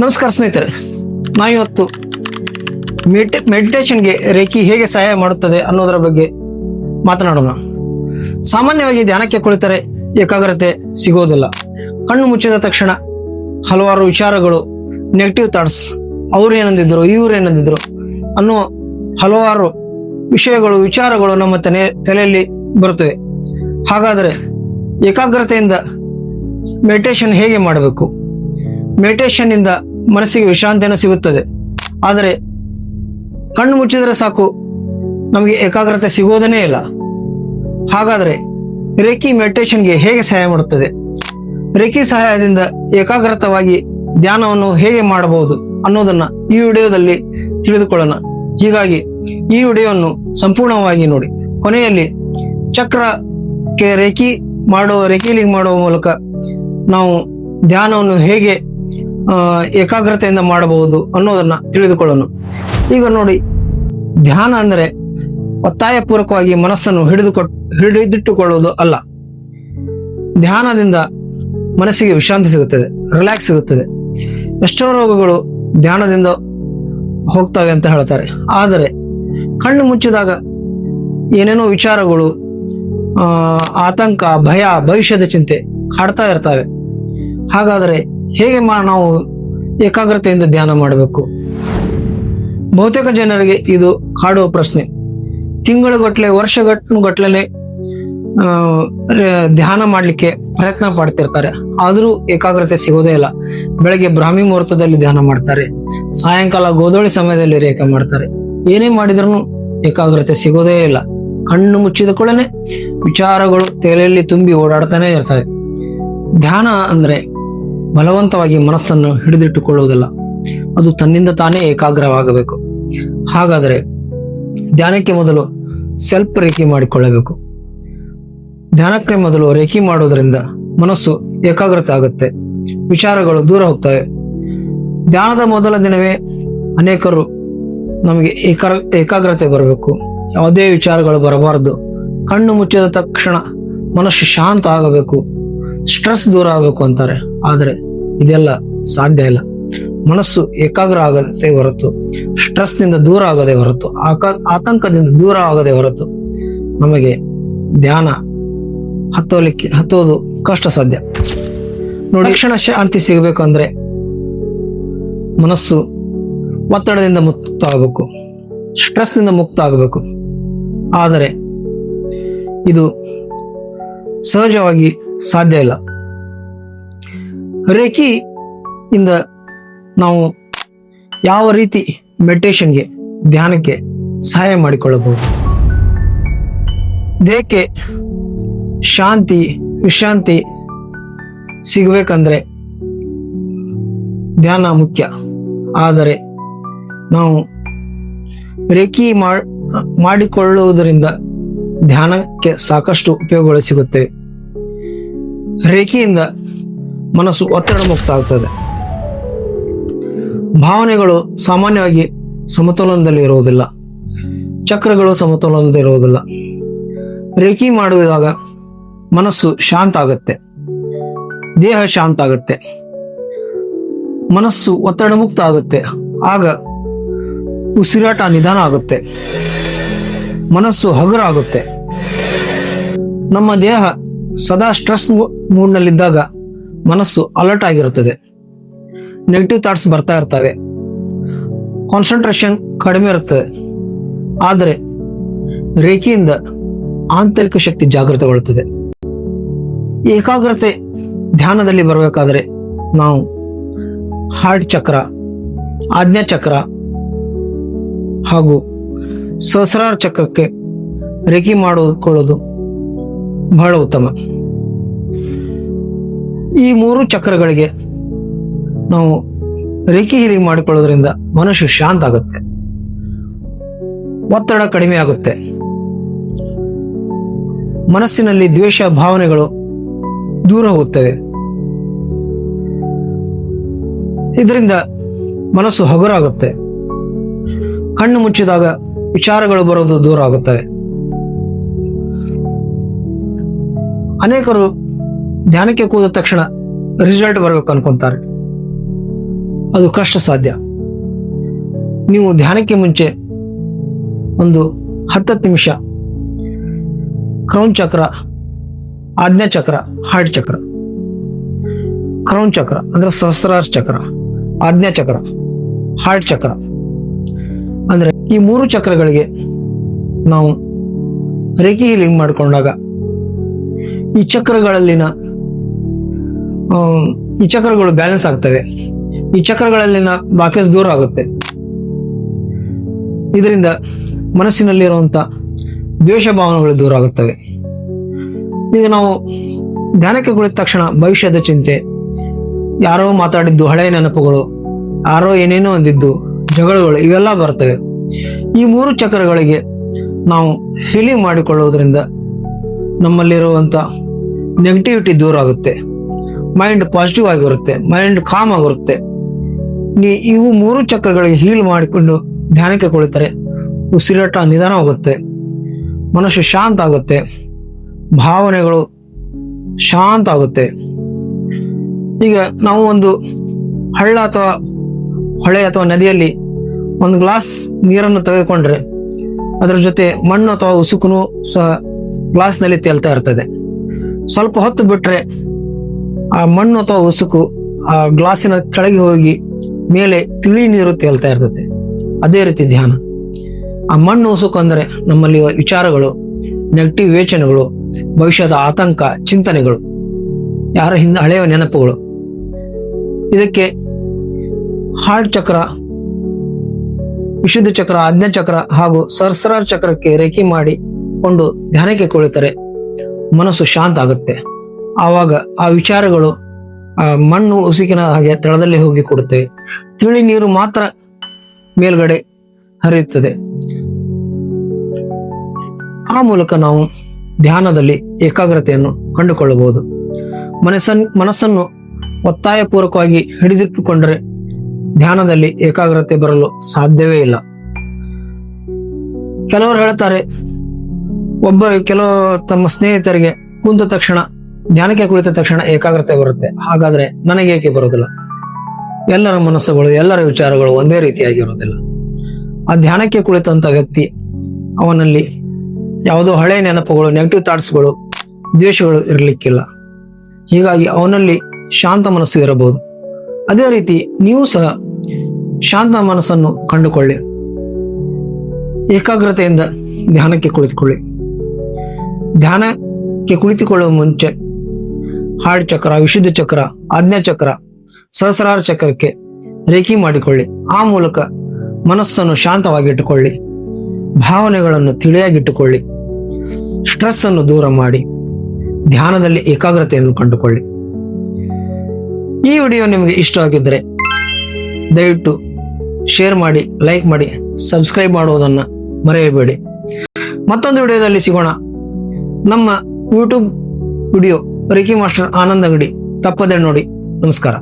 ನಮಸ್ಕಾರ ಸ್ನೇಹಿತರೆ, ನಾವಿವತ್ತು ಮೆಡಿಟೇಷನ್ಗೆ ರೇಖಿ ಹೇಗೆ ಸಹಾಯ ಮಾಡುತ್ತದೆ ಅನ್ನೋದರ ಬಗ್ಗೆ ಮಾತನಾಡೋಣ. ಸಾಮಾನ್ಯವಾಗಿ ಧ್ಯಾನಕ್ಕೆ ಕುಳಿತರೆ ಏಕಾಗ್ರತೆ ಸಿಗೋದಿಲ್ಲ. ಕಣ್ಣು ಮುಚ್ಚಿದ ತಕ್ಷಣ ಹಲವಾರು ವಿಚಾರಗಳು, ನೆಗೆಟಿವ್ ಥಾಟ್ಸ್, ಅವ್ರು ಏನಂದಿದ್ರು ಇವ್ರು ಏನಂದಿದ್ರು ಅನ್ನೋ ಹಲವಾರು ವಿಚಾರಗಳು ನಮ್ಮ ತಲೆಯಲ್ಲಿ ಬರುತ್ತವೆ. ಹಾಗಾದರೆ ಏಕಾಗ್ರತೆಯಿಂದ ಮೆಡಿಟೇಷನ್ ಹೇಗೆ ಮಾಡಬೇಕು? ಮೆಡಿಟೇಷನ್ ಇಂದ ಮನಸ್ಸಿಗೆ ವಿಶ್ರಾಂತಿಯನ್ನು ಸಿಗುತ್ತದೆ. ಆದರೆ ಕಣ್ಣು ಮುಚ್ಚಿದರೆ ಸಾಕು, ನಮಗೆ ಏಕಾಗ್ರತೆ ಸಿಗೋದನೇ ಇಲ್ಲ. ಹಾಗಾದರೆ ರೇಖಿ ಮೆಡಿಟೇಷನ್ಗೆ ಹೇಗೆ ಸಹಾಯ ಮಾಡುತ್ತದೆ? ರೇಖಿ ಸಹಾಯದಿಂದ ಏಕಾಗ್ರತವಾಗಿ ಧ್ಯಾನವನ್ನು ಹೇಗೆ ಮಾಡಬಹುದು ಅನ್ನೋದನ್ನ ಈ ವಿಡಿಯೋದಲ್ಲಿ ತಿಳಿದುಕೊಳ್ಳೋಣ. ಹೀಗಾಗಿ ಈ ವಿಡಿಯೋವನ್ನು ಸಂಪೂರ್ಣವಾಗಿ ನೋಡಿ. ಕೊನೆಯಲ್ಲಿ ಚಕ್ರಕ್ಕೆ ರೇಖೀಲಿಂಗ್ ಮಾಡುವ ಮೂಲಕ ನಾವು ಧ್ಯಾನವನ್ನು ಹೇಗೆ ಏಕಾಗ್ರತೆಯಿಂದ ಮಾಡಬಹುದು ಅನ್ನೋದನ್ನ ತಿಳಿದುಕೊಳ್ಳೋಣ. ಈಗ ನೋಡಿ, ಧ್ಯಾನ ಅಂದರೆ ಒತ್ತಾಯಪೂರ್ವಕವಾಗಿ ಮನಸ್ಸನ್ನು ಹಿಡಿದಿಟ್ಟುಕೊಳ್ಳುವುದು ಅಲ್ಲ. ಧ್ಯಾನದಿಂದ ಮನಸ್ಸಿಗೆ ವಿಶ್ರಾಂತಿ ಸಿಗುತ್ತದೆ, ರಿಲ್ಯಾಕ್ಸ್ ಸಿಗುತ್ತದೆ. ಎಷ್ಟೋ ರೋಗಗಳು ಧ್ಯಾನದಿಂದ ಹೋಗ್ತವೆ ಅಂತ ಹೇಳ್ತಾರೆ. ಆದರೆ ಕಣ್ಣು ಮುಚ್ಚಿದಾಗ ಏನೇನೋ ವಿಚಾರಗಳು, ಆತಂಕ, ಭಯ, ಭವಿಷ್ಯದ ಚಿಂತೆ ಕಾಡ್ತಾ ಇರ್ತವೆ. ಹಾಗಾದರೆ ಹೇಗೆ ನಾವು ಏಕಾಗ್ರತೆಯಿಂದ ಧ್ಯಾನ ಮಾಡಬೇಕು? ಬಹುತೇಕ ಜನರಿಗೆ ಇದು ಕಾಡುವ ಪ್ರಶ್ನೆ. ತಿಂಗಳುಗಟ್ಟಲೆ, ವರ್ಷಗಟ್ಟಲೆ ಧ್ಯಾನ ಮಾಡಲಿಕ್ಕೆ ಪ್ರಯತ್ನ ಪಡ್ತಿರ್ತಾರೆ. ಆದರೂ ಏಕಾಗ್ರತೆ ಸಿಗೋದೇ ಇಲ್ಲ. ಬೆಳಗ್ಗೆ ಬ್ರಾಹ್ಮಿ ಮುಹೂರ್ತದಲ್ಲಿ ಧ್ಯಾನ ಮಾಡ್ತಾರೆ, ಸಾಯಂಕಾಲ ಗೋಧೂಳಿ ಸಮಯದಲ್ಲಿ ರೇಖೆ ಮಾಡ್ತಾರೆ. ಏನೇ ಮಾಡಿದ್ರೂ ಏಕಾಗ್ರತೆ ಸಿಗೋದೇ ಇಲ್ಲ. ಕಣ್ಣು ಮುಚ್ಚಿದ ಕೂಡಲೇ ವಿಚಾರಗಳು ತಲೆಯಲ್ಲಿ ತುಂಬಿ ಓಡಾಡ್ತಾನೆ ಇರ್ತವೆ. ಧ್ಯಾನ ಅಂದ್ರೆ ಬಲವಂತವಾಗಿ ಮನಸ್ಸನ್ನು ಹಿಡಿದಿಟ್ಟುಕೊಳ್ಳುವುದಿಲ್ಲ, ಅದು ತನ್ನಿಂದ ತಾನೇ ಏಕಾಗ್ರವಾಗಬೇಕು. ಹಾಗಾದರೆ ಧ್ಯಾನಕ್ಕೆ ಮೊದಲು ಸೆಲ್ಫ್ ರೇಖಿ ಮಾಡಿಕೊಳ್ಳಬೇಕು. ಧ್ಯಾನಕ್ಕೆ ಮೊದಲು ರೇಖಿ ಮಾಡುವುದರಿಂದ ಮನಸ್ಸು ಏಕಾಗ್ರತೆ ಆಗುತ್ತೆ, ವಿಚಾರಗಳು ದೂರ ಹೋಗ್ತವೆ. ಧ್ಯಾನದ ಮೊದಲ ದಿನವೇ ಅನೇಕರು ನಮಗೆ ಏಕಾಗ್ರತೆ ಬರಬೇಕು, ಯಾವುದೇ ವಿಚಾರಗಳು ಬರಬಾರದು, ಕಣ್ಣು ಮುಚ್ಚಿದ ತಕ್ಷಣ ಮನಸ್ಸು ಶಾಂತ ಆಗಬೇಕು, ಸ್ಟ್ರೆಸ್ ದೂರ ಆಗಬೇಕು ಅಂತಾರೆ. ಆದರೆ ಇದೆಲ್ಲ ಸಾಧ್ಯ ಇಲ್ಲ. ಮನಸ್ಸು ಏಕಾಗ್ರ ಆಗದೆ ಹೊರತು, ಸ್ಟ್ರೆಸ್ನಿಂದ ದೂರ ಆಗದೆ ಹೊರತು, ಆತಂಕದಿಂದ ದೂರ ಆಗದೆ ಹೊರತು ನಮಗೆ ಧ್ಯಾನ ಹತ್ತೋದು ಕಷ್ಟ ಸಾಧ್ಯ. ನೋಡಿ, ತಕ್ಷಣ ಶಾಂತಿ ಸಿಗಬೇಕು ಅಂದ್ರೆ ಮನಸ್ಸು ಒತ್ತಡದಿಂದ ಮುಕ್ತ ಆಗಬೇಕು, ಸ್ಟ್ರೆಸ್ನಿಂದ ಮುಕ್ತ ಆಗಬೇಕು. ಆದರೆ ಇದು ಸಹಜವಾಗಿ ಸಾಧ್ಯ ಇಲ್ಲ. ರೇಖಿ ಇಂದ ನಾವು ಯಾವ ರೀತಿ ಮೆಡಿಟೇಷನ್ಗೆ, ಧ್ಯಾನಕ್ಕೆ ಸಹಾಯ ಮಾಡಿಕೊಳ್ಳಬಹುದು? ದೇಹಕ್ಕೆ ಶಾಂತಿ, ವಿಶ್ರಾಂತಿ ಸಿಗಬೇಕಂದ್ರೆ ಧ್ಯಾನ ಮುಖ್ಯ. ಆದರೆ ನಾವು ರೇಖಿ ಮಾಡಿಕೊಳ್ಳುವುದರಿಂದ ಧ್ಯಾನಕ್ಕೆ ಸಾಕಷ್ಟು ಉಪಯೋಗಗಳು ಸಿಗುತ್ತವೆ. ರೇಖೆಯಿಂದ ಮನಸ್ಸು ಒತ್ತಡ ಮುಕ್ತ ಆಗ್ತದೆ. ಭಾವನೆಗಳು ಸಾಮಾನ್ಯವಾಗಿ ಸಮತೋಲನದಲ್ಲಿ ಇರುವುದಿಲ್ಲ, ಚಕ್ರಗಳು ಸಮತೋಲನದಲ್ಲಿ ಇರುವುದಿಲ್ಲ. ರೇಖಿ ಮಾಡುವಾಗ ಮನಸ್ಸು ಶಾಂತ ಆಗುತ್ತೆ, ದೇಹ ಶಾಂತ ಆಗುತ್ತೆ, ಮನಸ್ಸು ಒತ್ತಡ ಮುಕ್ತ ಆಗುತ್ತೆ. ಆಗ ಉಸಿರಾಟ ನಿಧಾನ ಆಗುತ್ತೆ, ಮನಸ್ಸು ಹಗುರ ಆಗುತ್ತೆ. ನಮ್ಮ ದೇಹ ಸದಾ ಸ್ಟ್ರೆಸ್ ಮೂಡ್ನಲ್ಲಿದ್ದಾಗ ಮನಸ್ಸು ಅಲರ್ಟ್ ಆಗಿರುತ್ತದೆ, ನೆಗೆಟಿವ್ ಥಾಟ್ಸ್ ಬರ್ತಾ ಇರ್ತವೆ, ಕಾನ್ಸಂಟ್ರೇಷನ್ ಕಡಿಮೆ ಇರುತ್ತದೆ. ಆದರೆ ರೇಖೆಯಿಂದ ಆಂತರಿಕ ಶಕ್ತಿ ಜಾಗೃತಗೊಳ್ಳುತ್ತದೆ. ಏಕಾಗ್ರತೆ ಧ್ಯಾನದಲ್ಲಿ ಬರಬೇಕಾದರೆ ನಾವು ಹಾರ್ಟ್ ಚಕ್ರ, ಆಜ್ಞಾ ಚಕ್ರ ಹಾಗೂ ಸಹಸ್ರಾರ ಚಕ್ರಕ್ಕೆ ರೇಖಿ ಮಾಡಿಕೊಳ್ಳೋದು ಬಹಳ ಉತ್ತಮ. ಈ ಮೂರು ಚಕ್ರಗಳಿಗೆ ನಾವು ರೇಖಿ ಹೀಲಿಂಗ್ ಮಾಡಿಕೊಳ್ಳೋದ್ರಿಂದ ಮನಸ್ಸು ಶಾಂತ ಆಗುತ್ತೆ, ಒತ್ತಡ ಕಡಿಮೆ ಆಗುತ್ತೆ, ಮನಸ್ಸಿನಲ್ಲಿ ದ್ವೇಷ ಭಾವನೆಗಳು ದೂರ ಹೋಗುತ್ತವೆ. ಇದರಿಂದ ಮನಸ್ಸು ಹಗುರಾಗುತ್ತೆ. ಕಣ್ಣು ಮುಚ್ಚಿದಾಗ ವಿಚಾರಗಳು ಬರೋದು ದೂರ ಆಗುತ್ತವೆ. ಅನೇಕರು ಧ್ಯಾನಕ್ಕೆ ಕೂದ ತಕ್ಷಣ ರಿಸಲ್ಟ್ ಬರಬೇಕು ಅನ್ಕೊಂತಾರೆ. ಅದು ಕಷ್ಟ ಸಾಧ್ಯ. ನೀವು ಧ್ಯಾನಕ್ಕೆ ಮುಂಚೆ ಒಂದು 10 ನಿಮಿಷ ಕ್ರೌನ್ ಚಕ್ರ, ಆಜ್ಞಾ ಚಕ್ರ, ಹಾರ್ಟ್ ಚಕ್ರ. ಕ್ರೌನ್ ಚಕ್ರ ಅಂದ್ರೆ ಸಹಸ್ರಾರ ಚಕ್ರ, ಆಜ್ಞಾ ಚಕ್ರ, ಹಾರ್ಟ್ ಚಕ್ರ ಅಂದ್ರೆ ಈ 3 ಚಕ್ರಗಳಿಗೆ ನಾವು ರೇಖಿ ಹೀಲಿಂಗ್ ಮಾಡಿಕೊಂಡಾಗ ಈ ಚಕ್ರಗಳು ಬ್ಯಾಲೆನ್ಸ್ ಆಗ್ತವೆ. ಈ ಚಕ್ರಗಳಲ್ಲಿನ ಬ್ಲಾಕೇಜ್ ದೂರ ಆಗುತ್ತೆ. ಇದರಿಂದ ಮನಸ್ಸಿನಲ್ಲಿರುವಂತ ದ್ವೇಷ ಭಾವನೆಗಳು ದೂರ ಆಗುತ್ತವೆ. ಈಗ ನಾವು ಧ್ಯಾನಕ್ಕೆ ಕುಳಿತ ತಕ್ಷಣ ಭವಿಷ್ಯದ ಚಿಂತೆ, ಯಾರೋ ಮಾತಾಡಿದ್ದು ಹಳೆಯ ನೆನಪುಗಳು, ಯಾರೋ ಏನೇನೋ ಅಂದಿದ್ದು, ಜಗಳಗಳು ಇವೆಲ್ಲ ಬರ್ತವೆ. ಈ 3 ಚಕ್ರಗಳಿಗೆ ನಾವು ಫೀಲಿಂಗ್ ಮಾಡಿಕೊಳ್ಳುವುದರಿಂದ ನಮ್ಮಲ್ಲಿರುವಂತ ನೆಗೆಟಿವಿಟಿ ದೂರ ಆಗುತ್ತೆ, ಮೈಂಡ್ ಪಾಸಿಟಿವ್ ಆಗಿರುತ್ತೆ, ಮೈಂಡ್ ಕಾಮ್ ಆಗಿರುತ್ತೆ. ಇವು 3 ಚಕ್ರಗಳಿಗೆ ಹೀಲ್ ಮಾಡಿಕೊಂಡು ಧ್ಯಾನಕ್ಕೆ ಕುಳಿತರೆ ಉಸಿರಾಟ ನಿಧಾನವಾಗುತ್ತೆ, ಮನಸ್ಸು ಶಾಂತ ಆಗುತ್ತೆ, ಭಾವನೆಗಳು ಶಾಂತ ಆಗುತ್ತೆ. ಈಗ ನಾವು ಒಂದು ಹಳ್ಳ ಅಥವಾ ಹೊಳೆ ಅಥವಾ ನದಿಯಲ್ಲಿ ಒಂದು ಗ್ಲಾಸ್ ನೀರನ್ನು ತೆಗೆದುಕೊಂಡ್ರೆ ಅದರ ಜೊತೆ ಮಣ್ಣು ಅಥವಾ ಉಸುಕುನು ಸಹ ಗ್ಲಾಸ್ನಲ್ಲಿ ತೇಲ್ತಾ ಇರ್ತದೆ. ಸ್ವಲ್ಪ ಹೊತ್ತು ಬಿಟ್ರೆ ಆ ಮಣ್ಣು ಅಥವಾ ಉಸುಕು ಆ ಗ್ಲಾಸಿನ ಕೆಳಗೆ ಹೋಗಿ ಮೇಲೆ ತಿಳಿ ನೀರು ತೇಲ್ತಾ ಇರ್ತದೆ. ಅದೇ ರೀತಿ ಧ್ಯಾನ, ಆ ಮಣ್ಣು ಉಸುಕು ಅಂದರೆ ನಮ್ಮಲ್ಲಿ ವಿಚಾರಗಳು, ನೆಗೆಟಿವ್ ಯೋಚನೆಗಳು, ಭವಿಷ್ಯದ ಆತಂಕ, ಚಿಂತನೆಗಳು, ಯಾರ ಹಳೆಯ ನೆನಪುಗಳು. ಇದಕ್ಕೆ ಹಾರ್ಟ್ ಚಕ್ರ, ವಿಶುದ್ಧ ಚಕ್ರ, ಆಜ್ಞಾ ಚಕ್ರ ಹಾಗೂ ಸಹಸ್ರಾರ ಚಕ್ರಕ್ಕೆ ರೇಖಿ ಮಾಡಿಕೊಂಡು ಧ್ಯಾನಕ್ಕೆ ಕುಳಿತರೆ ಮನಸ್ಸು ಶಾಂತ ಆಗುತ್ತೆ. ಆವಾಗ ಆ ವಿಚಾರಗಳು ಮಣ್ಣು ಉಸುಕಿನ ಹಾಗೆ ತಳದಲ್ಲಿ ಹೋಗಿ ಕೊಡುತ್ತವೆ. ತಿಳಿ ನೀರು ಮಾತ್ರ ಮೇಲ್ಗಡೆ ಹರಿಯುತ್ತದೆ. ಆ ಮೂಲಕ ನಾವು ಧ್ಯಾನದಲ್ಲಿ ಏಕಾಗ್ರತೆಯನ್ನು ಕಂಡುಕೊಳ್ಳಬಹುದು. ಮನಸ್ಸನ್ನು ಒತ್ತಾಯಪೂರ್ವಕವಾಗಿ ಹಿಡಿದಿಟ್ಟುಕೊಂಡರೆ ಧ್ಯಾನದಲ್ಲಿ ಏಕಾಗ್ರತೆ ಬರಲು ಸಾಧ್ಯವೇ ಇಲ್ಲ. ಕೆಲವರು ಹೇಳ್ತಾರೆ, ಕೆಲವು ತಮ್ಮ ಸ್ನೇಹಿತರಿಗೆ ಕುಂತ ತಕ್ಷಣ, ಧ್ಯಾನಕ್ಕೆ ಕುಳಿತ ತಕ್ಷಣ ಏಕಾಗ್ರತೆ ಬರುತ್ತೆ. ಹಾಗಾದ್ರೆ ನನಗೆ ಏಕೆ ಬರುವುದಿಲ್ಲ? ಎಲ್ಲರ ಮನಸ್ಸುಗಳು, ಎಲ್ಲರ ವಿಚಾರಗಳು ಒಂದೇ ರೀತಿಯಾಗಿರುವುದಿಲ್ಲ. ಆ ಧ್ಯಾನಕ್ಕೆ ಕುಳಿತಂತ ವ್ಯಕ್ತಿ, ಅವನಲ್ಲಿ ಯಾವುದೋ ಹಳೆಯ ನೆನಪುಗಳು, ನೆಗೆಟಿವ್ ಥಾಟ್ಸ್ಗಳು, ದ್ವೇಷಗಳು ಇರಲಿಕ್ಕಿಲ್ಲ. ಹೀಗಾಗಿ ಅವನಲ್ಲಿ ಶಾಂತ ಮನಸ್ಸು ಇರಬಹುದು. ಅದೇ ರೀತಿ ನೀವು ಸಹ ಶಾಂತ ಮನಸ್ಸನ್ನು ಕಂಡುಕೊಳ್ಳಿ. ಏಕಾಗ್ರತೆಯಿಂದ ಧ್ಯಾನಕ್ಕೆ ಕುಳಿತುಕೊಳ್ಳಿ. ಧ್ಯಾನಕ್ಕೆ ಕುಳಿತುಕೊಳ್ಳುವ ಮುಂಚೆ ಹಾರ್ಟ್ ಚಕ್ರ, ವಿಶುದ್ಧ ಚಕ್ರ, ಆಜ್ಞಾ ಚಕ್ರ, ಸಹಸ್ರಾರ ಚಕ್ರಕ್ಕೆ ರೇಖಿ ಮಾಡಿಕೊಳ್ಳಿ. ಆ ಮೂಲಕ ಮನಸ್ಸನ್ನು ಶಾಂತವಾಗಿಟ್ಟುಕೊಳ್ಳಿ, ಭಾವನೆಗಳನ್ನು ತಿಳಿಯಾಗಿಟ್ಟುಕೊಳ್ಳಿ, ಸ್ಟ್ರೆಸ್ ಅನ್ನು ದೂರ ಮಾಡಿ ಧ್ಯಾನದಲ್ಲಿ ಏಕಾಗ್ರತೆಯನ್ನು ಕಂಡುಕೊಳ್ಳಿ. ಈ ವಿಡಿಯೋ ನಿಮಗೆ ಇಷ್ಟವಾಗಿದ್ದರೆ ದಯವಿಟ್ಟು ಶೇರ್ ಮಾಡಿ, ಲೈಕ್ ಮಾಡಿ, ಸಬ್ಸ್ಕ್ರೈಬ್ ಮಾಡುವುದನ್ನು ಮರೆಯಬೇಡಿ. ಮತ್ತೊಂದು ವಿಡಿಯೋದಲ್ಲಿ ಸಿಗೋಣ. ನಮ್ಮ YouTube video reiki master Anand ಅಂಗಡಿ ತಪ್ಪದೆ ನೋಡಿ. ನಮಸ್ಕಾರ.